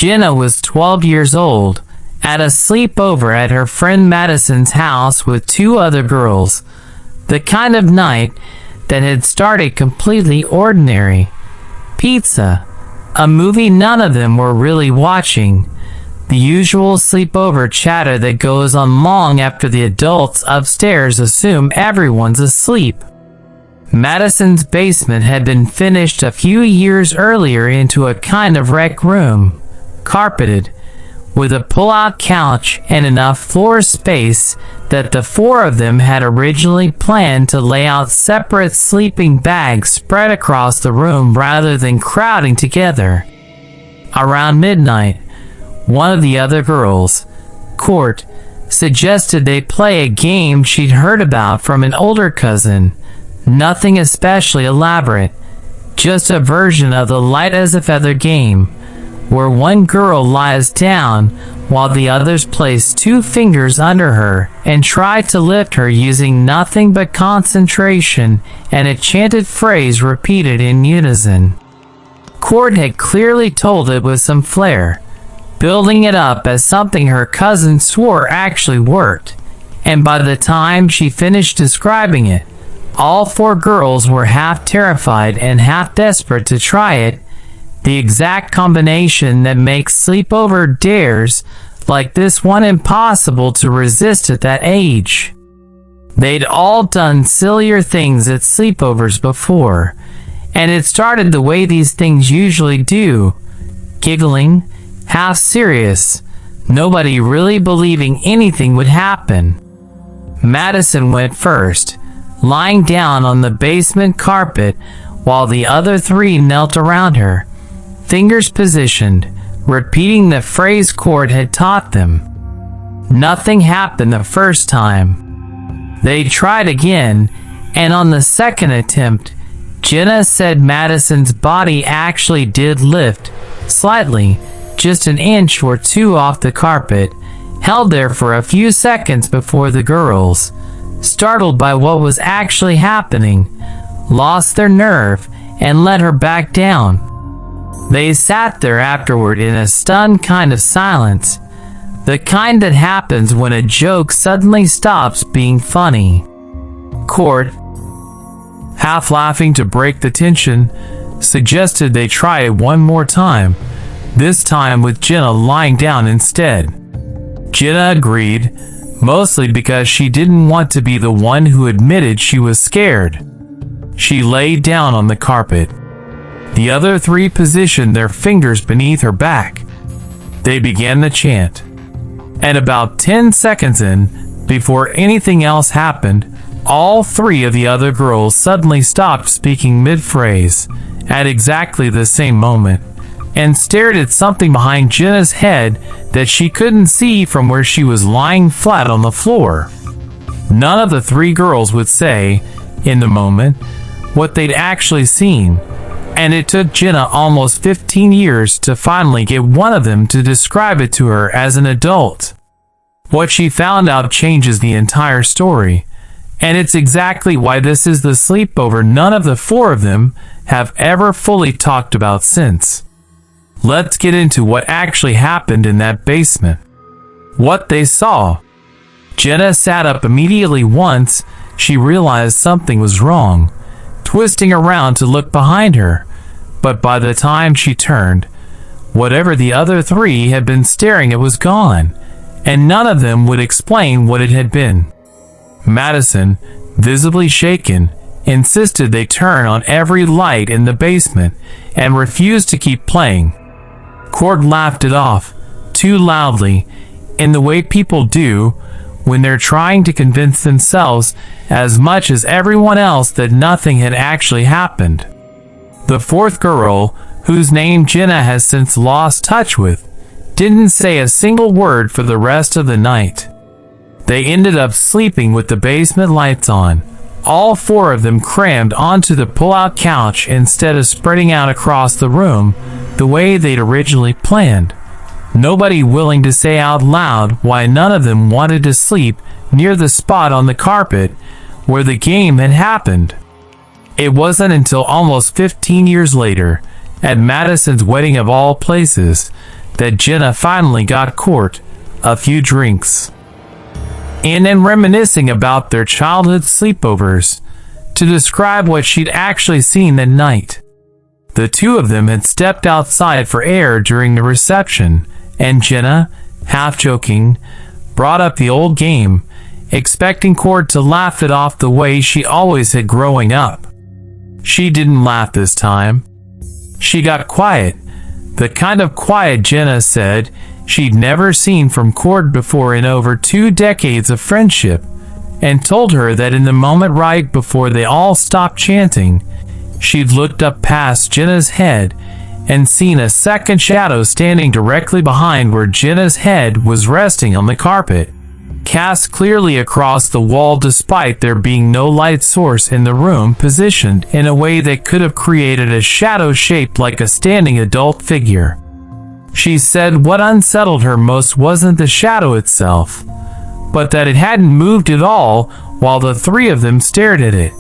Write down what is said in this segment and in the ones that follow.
Jenna was 12 years old, at a sleepover at her friend Madison's house with two other girls. The kind of night that had started completely ordinary. Pizza, a movie none of them were really watching, the usual sleepover chatter that goes on long after the adults upstairs assume everyone's asleep. Madison's basement had been finished a few years earlier into a kind of rec room, carpeted, with a pull-out couch and enough floor space that the four of them had originally planned to lay out separate sleeping bags spread across the room rather than crowding together. Around midnight, one of the other girls, Court, suggested they play a game she'd heard about from an older cousin. Nothing especially elaborate, just a version of the light as a feather game, where one girl lies down while the others place two fingers under her and try to lift her using nothing but concentration and a chanted phrase repeated in unison. Court had clearly told it with some flair, building it up as something her cousin swore actually worked, and by the time she finished describing it, all four girls were half terrified and half desperate to try it, the exact combination that makes sleepover dares like this one impossible to resist at that age. They'd all done sillier things at sleepovers before, and it started the way these things usually do, giggling, half serious, nobody really believing anything would happen. Madison went first, lying down on the basement carpet while the other three knelt around her, fingers positioned, repeating the phrase Court had taught them. Nothing happened the first time. They tried again, and on the second attempt, Jenna said Madison's body actually did lift, slightly, just an inch or two off the carpet, held there for a few seconds before the girls, startled by what was actually happening, lost their nerve and let her back down. They sat there afterward in a stunned kind of silence, the kind that happens when a joke suddenly stops being funny. Court, half laughing to break the tension, suggested they try it one more time, this time with Jenna lying down instead. Jenna agreed, mostly because she didn't want to be the one who admitted she was scared. She lay down on the carpet. The other three positioned their fingers beneath her back. They began the chant. And about 10 seconds in, before anything else happened, all three of the other girls suddenly stopped speaking mid-phrase, at exactly the same moment, and stared at something behind Jenna's head that she couldn't see from where she was lying flat on the floor. None of the three girls would say, in the moment, what they'd actually seen, and it took Jenna almost 15 years to finally get one of them to describe it to her as an adult. What she found out changes the entire story, and it's exactly why this is the sleepover none of the four of them have ever fully talked about since. Let's get into what actually happened in that basement. What they saw. Jenna sat up immediately once she realized something was wrong, twisting around to look behind her, but by the time she turned, whatever the other three had been staring at was gone, and none of them would explain what it had been. Madison, visibly shaken, insisted they turn on every light in the basement and refused to keep playing. Court laughed it off, too loudly, in the way people do when they're trying to convince themselves as much as everyone else that nothing had actually happened. The fourth girl, whose name Jenna has since lost touch with, didn't say a single word for the rest of the night. They ended up sleeping with the basement lights on, all four of them crammed onto the pull-out couch instead of spreading out across the room the way they'd originally planned. Nobody willing to say out loud why none of them wanted to sleep near the spot on the carpet where the game had happened. It wasn't until almost 15 years later, at Madison's wedding of all places, that Jenna finally got court, a few drinks in and reminiscing about their childhood sleepovers, to describe what she'd actually seen that night. The two of them had stepped outside for air during the reception, and Jenna, half joking, brought up the old game, expecting Cord to laugh it off the way she always had growing up. She didn't laugh this time. She got quiet, the kind of quiet Jenna said she'd never seen from Cord before in over 2 decades of friendship, and told her that in the moment right before they all stopped chanting, she'd looked up past Jenna's head and seen a second shadow standing directly behind where Jenna's head was resting on the carpet, cast clearly across the wall despite there being no light source in the room, positioned in a way that could have created a shadow shaped like a standing adult figure. She said what unsettled her most wasn't the shadow itself, but that it hadn't moved at all while the three of them stared at it,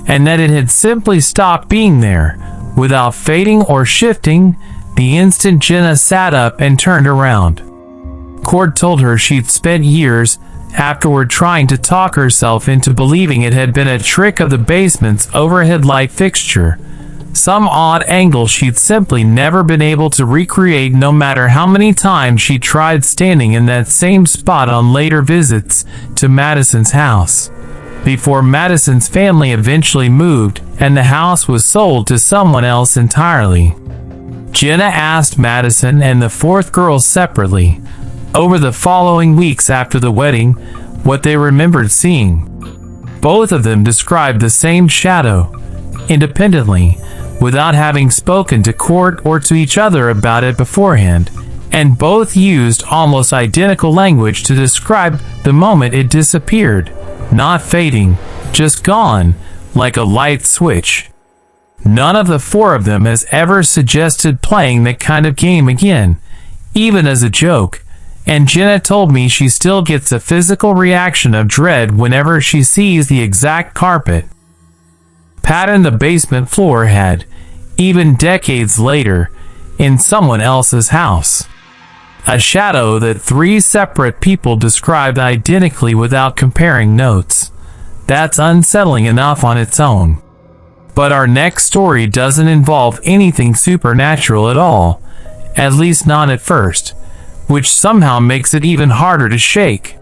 and that it had simply stopped being there, without fading or shifting, the instant Jenna sat up and turned around. Cord told her she'd spent years afterward trying to talk herself into believing it had been a trick of the basement's overhead light fixture, some odd angle she'd simply never been able to recreate no matter how many times she tried standing in that same spot on later visits to Madison's house, before Madison's family eventually moved and the house was sold to someone else entirely. Jenna asked Madison and the fourth girl separately, over the following weeks after the wedding, what they remembered seeing. Both of them described the same shadow, independently, without having spoken to Cord or to each other about it beforehand, and both used almost identical language to describe the moment it disappeared, not fading, just gone, like a light switch. None of the four of them has ever suggested playing that kind of game again, even as a joke, and Jenna told me she still gets a physical reaction of dread whenever she sees the exact carpet pattern the basement floor had, even decades later, in someone else's house. A shadow that 3 separate people described identically without comparing notes. That's unsettling enough on its own. But our next story doesn't involve anything supernatural at all, at least not at first, which somehow makes it even harder to shake.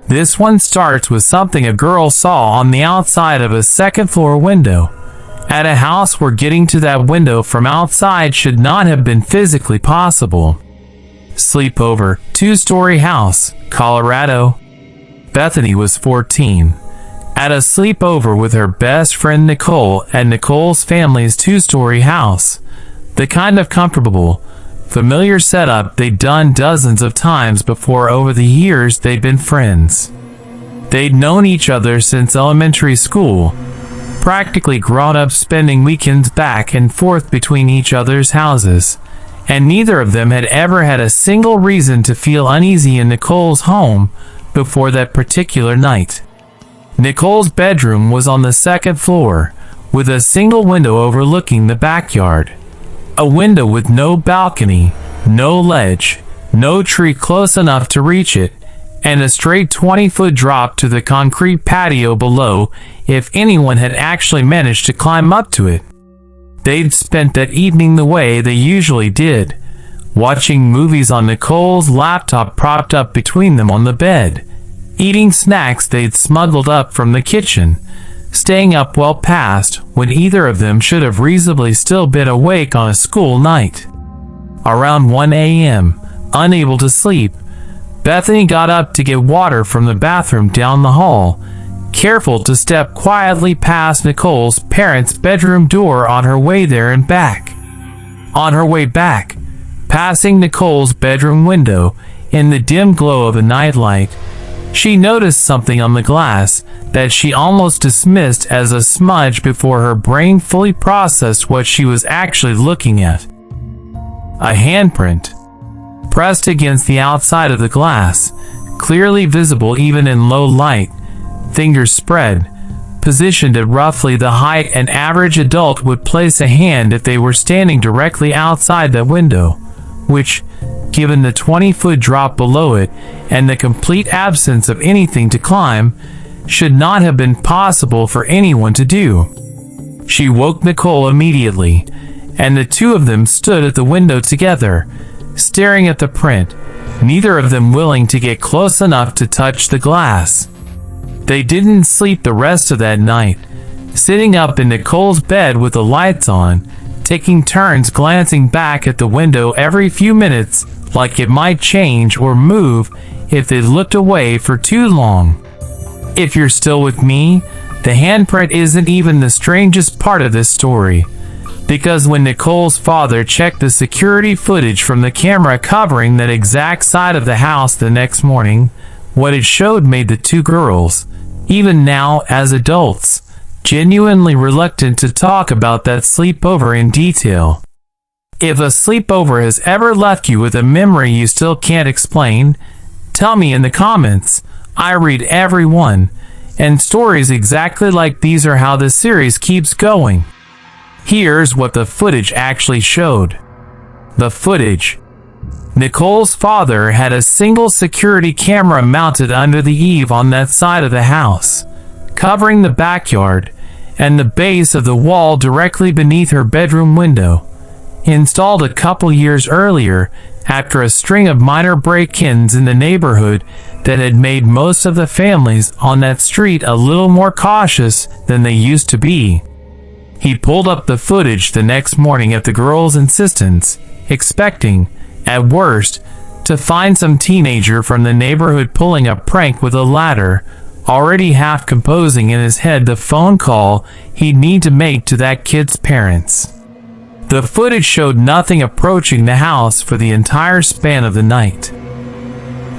This one starts with something a girl saw on the outside of a second-floor window, at a house where getting to that window from outside should not have been physically possible. Sleepover, 2-story house, Colorado. Bethany was 14. At a sleepover with her best friend Nicole at Nicole's family's 2-story house, the kind of comfortable, familiar setup they'd done dozens of times before. Over the years they'd been friends. They'd known each other since elementary school, practically grown up spending weekends back and forth between each other's houses, and neither of them had ever had a single reason to feel uneasy in Nicole's home before that particular night. Nicole's bedroom was on the second floor, with a single window overlooking the backyard. A window with no balcony, no ledge, no tree close enough to reach it, and a straight 20-foot drop to the concrete patio below if anyone had actually managed to climb up to it. They'd spent that evening the way they usually did, watching movies on Nicole's laptop propped up between them on the bed, eating snacks they'd smuggled up from the kitchen, staying up well past when either of them should have reasonably still been awake on a school night. Around 1 a.m., unable to sleep, Bethany got up to get water from the bathroom down the hall, careful to step quietly past Nicole's parents' bedroom door on her way there and back. On her way back, passing Nicole's bedroom window in the dim glow of a nightlight, she noticed something on the glass that she almost dismissed as a smudge before her brain fully processed what she was actually looking at. A handprint, pressed against the outside of the glass, clearly visible even in low light, fingers spread, positioned at roughly the height an average adult would place a hand if they were standing directly outside that window, which, given the 20-foot drop below it and the complete absence of anything to climb, should not have been possible for anyone to do. She woke Nicole immediately, and the two of them stood at the window together, staring at the print, neither of them willing to get close enough to touch the glass. They didn't sleep the rest of that night, sitting up in Nicole's bed with the lights on, taking turns glancing back at the window every few minutes like it might change or move if they looked away for too long. If you're still with me, the handprint isn't even the strangest part of this story, because when Nicole's father checked the security footage from the camera covering that exact side of the house the next morning, what it showed made the two girls, even now as adults, genuinely reluctant to talk about that sleepover in detail. If a sleepover has ever left you with a memory you still can't explain, tell me in the comments. I read every one, and stories exactly like these are how the series keeps going. Here's what the footage actually showed. The footage. Nicole's father had a single security camera mounted under the eave on that side of the house, covering the backyard and the base of the wall directly beneath her bedroom window. Installed a couple years earlier after a string of minor break-ins in the neighborhood that had made most of the families on that street a little more cautious than they used to be. He pulled up the footage the next morning at the girls' insistence, expecting, at worst, to find some teenager from the neighborhood pulling a prank with a ladder, already half composing in his head the phone call he'd need to make to that kid's parents. The footage showed nothing approaching the house for the entire span of the night.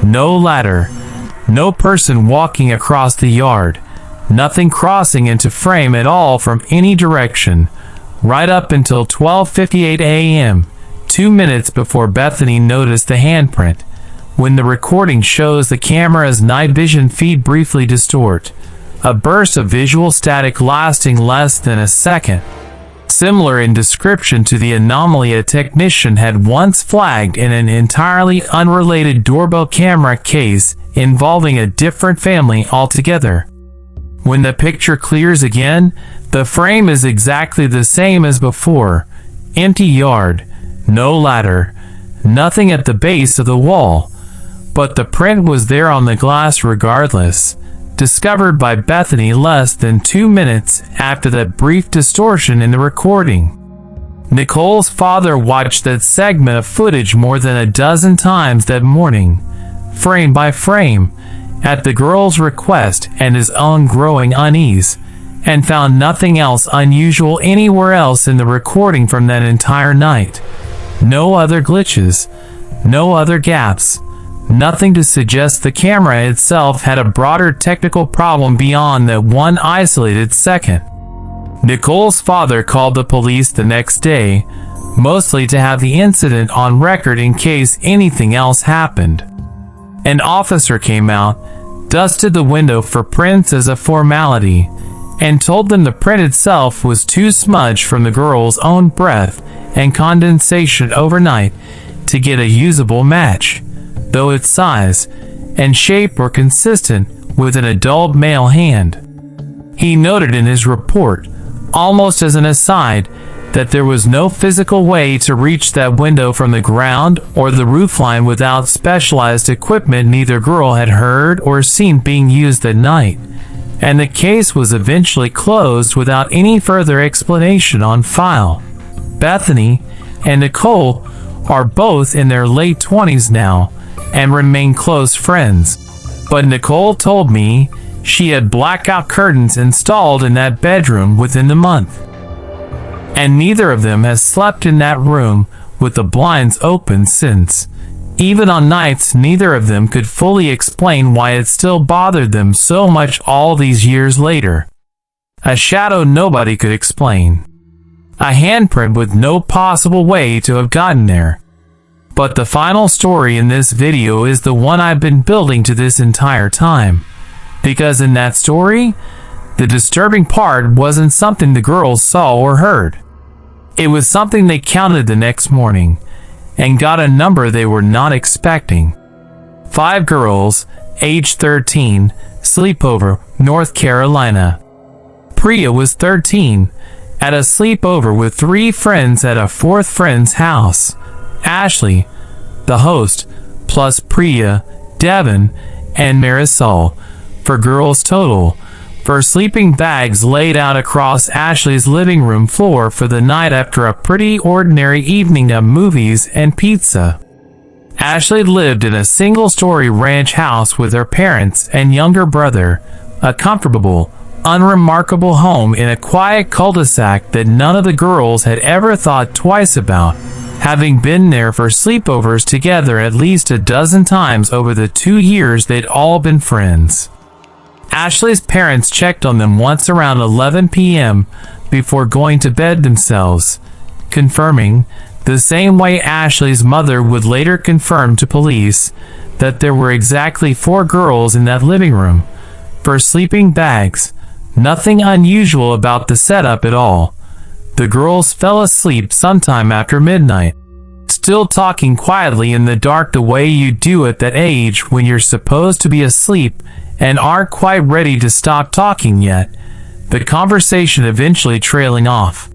No ladder, no person walking across the yard, nothing crossing into frame at all from any direction, right up until 12:58 a.m., 2 minutes before Bethany noticed the handprint, when the recording shows the camera's night vision feed briefly distort, a burst of visual static lasting less than a second. Similar in description to the anomaly a technician had once flagged in an entirely unrelated doorbell camera case involving a different family altogether. When the picture clears again, the frame is exactly the same as before. Empty yard, no ladder, nothing at the base of the wall, but the print was there on the glass regardless, discovered by Bethany less than 2 minutes after that brief distortion in the recording. Nicole's father watched that segment of footage more than a dozen times that morning, frame by frame, at the girl's request and his own growing unease, and found nothing else unusual anywhere else in the recording from that entire night. No other glitches, no other gaps, nothing to suggest the camera itself had a broader technical problem beyond that one isolated second. Nicole's father called the police the next day, mostly to have the incident on record in case anything else happened. An officer came out, dusted the window for prints as a formality, and told them the print itself was too smudged from the girl's own breath and condensation overnight to get a usable match, though its size and shape were consistent with an adult male hand. He noted in his report, almost as an aside, that there was no physical way to reach that window from the ground or the roofline without specialized equipment neither girl had heard or seen being used at night, and the case was eventually closed without any further explanation on file. Bethany and Nicole are both in their late 20s now and remain close friends, but Nicole told me she had blackout curtains installed in that bedroom within the month, and neither of them has slept in that room with the blinds open since. Even on nights neither of them could fully explain why it still bothered them so much all these years later. A shadow nobody could explain. A handprint with no possible way to have gotten there. But the final story in this video is the one I've been building to this entire time. Because in that story, the disturbing part wasn't something the girls saw or heard. It was something they counted the next morning, and got a number they were not expecting. 5 girls, age 13, Sleepover, North Carolina. Priya was 13, at a sleepover with 3 friends at a 4th friend's house. Ashley, the host, plus Priya, Devon, and Marisol, for girls total, for sleeping bags laid out across Ashley's living room floor for the night after a pretty ordinary evening of movies and pizza. Ashley lived in a single-story ranch house with her parents and younger brother, a comfortable, unremarkable home in a quiet cul-de-sac that none of the girls had ever thought twice about, having been there for sleepovers together at least a dozen times over the 2 years they'd all been friends. Ashley's parents checked on them once around 11 p.m. before going to bed themselves, confirming, the same way Ashley's mother would later confirm to police, that there were exactly 4 girls in that living room, for sleeping bags. Nothing unusual about the setup at all. The girls fell asleep sometime after midnight, still talking quietly in the dark the way you do at that age when you're supposed to be asleep and aren't quite ready to stop talking yet, the conversation eventually trailing off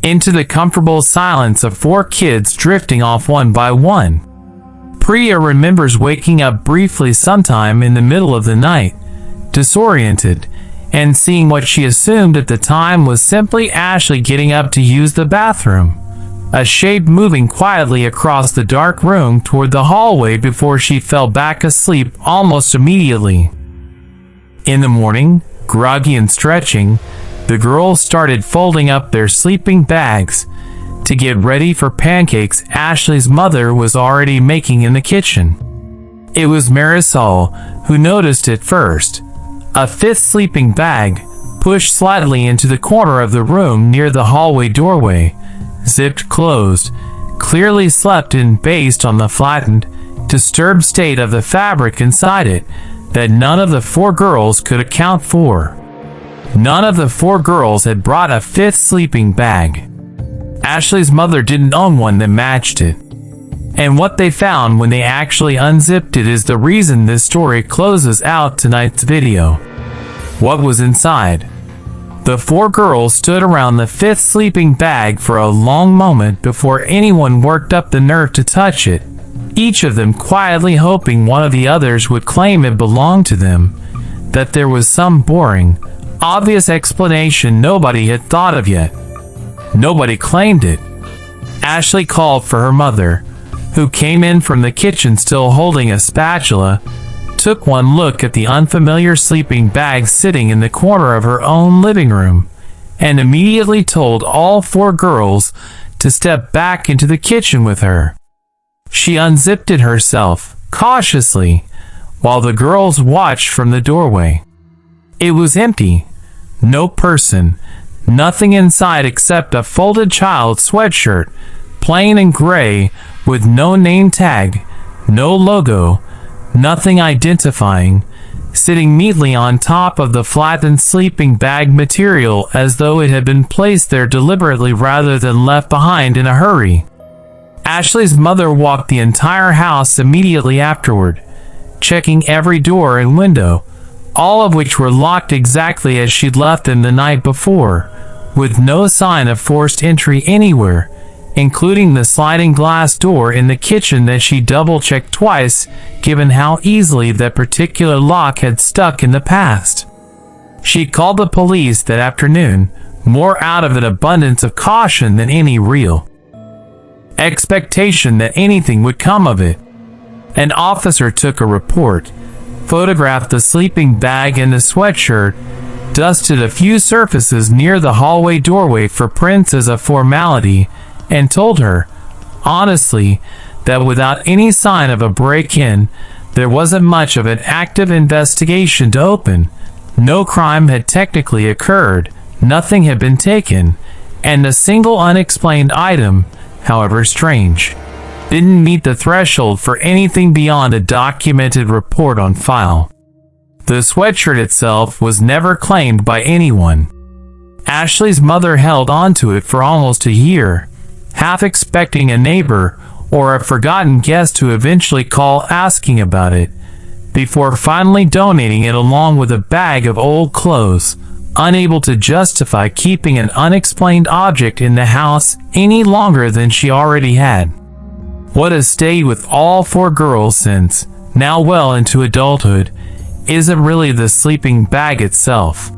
into the comfortable silence of 4 kids drifting off one by one. Priya remembers waking up briefly sometime in the middle of the night, disoriented, and seeing what she assumed at the time was simply Ashley getting up to use the bathroom, a shape moving quietly across the dark room toward the hallway before she fell back asleep almost immediately. In the morning, groggy and stretching, the girls started folding up their sleeping bags to get ready for pancakes Ashley's mother was already making in the kitchen. It was Marisol who noticed it first. A 5th sleeping bag, pushed slightly into the corner of the room near the hallway doorway, zipped closed, clearly slept in based on the flattened, disturbed state of the fabric inside it that none of the 4 girls could account for. None of the 4 girls had brought a 5th sleeping bag. Ashley's mother didn't own one that matched it. And what they found when they actually unzipped it is the reason this story closes out tonight's video. What was inside? The 4 girls stood around the 5th sleeping bag for a long moment before anyone worked up the nerve to touch it, each of them quietly hoping one of the others would claim it belonged to them, that there was some boring, obvious explanation nobody had thought of yet. Nobody claimed it. Ashley called for her mother, who came in from the kitchen still holding a spatula, took one look at the unfamiliar sleeping bag sitting in the corner of her own living room, and immediately told all 4 girls to step back into the kitchen with her. She unzipped it herself, cautiously, while the girls watched from the doorway. It was empty. No person. Nothing inside except a folded child's sweatshirt, plain and gray, with no name tag, no logo, nothing identifying, sitting neatly on top of the flattened sleeping bag material as though it had been placed there deliberately rather than left behind in a hurry. Ashley's mother walked the entire house immediately afterward, checking every door and window, all of which were locked exactly as she'd left them the night before, with no sign of forced entry anywhere, including the sliding glass door in the kitchen that she double-checked twice, given how easily that particular lock had stuck in the past. She called the police that afternoon, more out of an abundance of caution than any real expectation that anything would come of it. An officer took a report, photographed the sleeping bag and the sweatshirt, dusted a few surfaces near the hallway doorway for prints as a formality, and told her, honestly, that without any sign of a break-in, there wasn't much of an active investigation to open. No crime had technically occurred, nothing had been taken, and a single unexplained item, however strange, didn't meet the threshold for anything beyond a documented report on file. The sweatshirt itself was never claimed by anyone. Ashley's mother held onto it for almost a year, half expecting a neighbor or a forgotten guest who eventually called asking about it, before finally donating it along with a bag of old clothes, unable to justify keeping an unexplained object in the house any longer than she already had. What has stayed with all four girls since, now well into adulthood, isn't really the sleeping bag itself.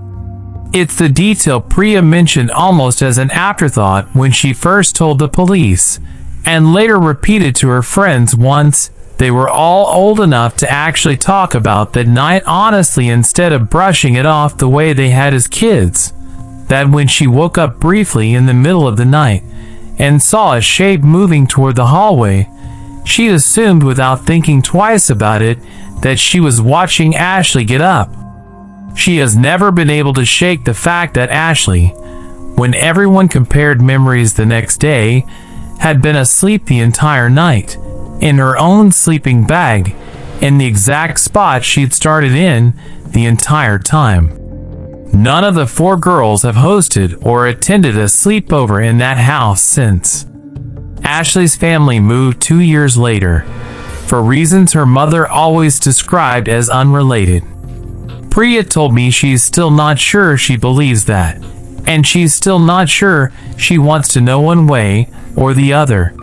It's the detail Priya mentioned almost as an afterthought when she first told the police, and later repeated to her friends once they were all old enough to actually talk about that night honestly instead of brushing it off the way they had as kids. That when she woke up briefly in the middle of the night and saw a shape moving toward the hallway, she assumed without thinking twice about it that she was watching Ashley get up. She has never been able to shake the fact that Ashley, when everyone compared memories the next day, had been asleep the entire night, in her own sleeping bag, in the exact spot she'd started in the entire time. None of the four girls have hosted or attended a sleepover in that house since. Ashley's family moved 2 years later, for reasons her mother always described as unrelated. Priya told me she's still not sure she believes that, and she's still not sure she wants to know one way or the other.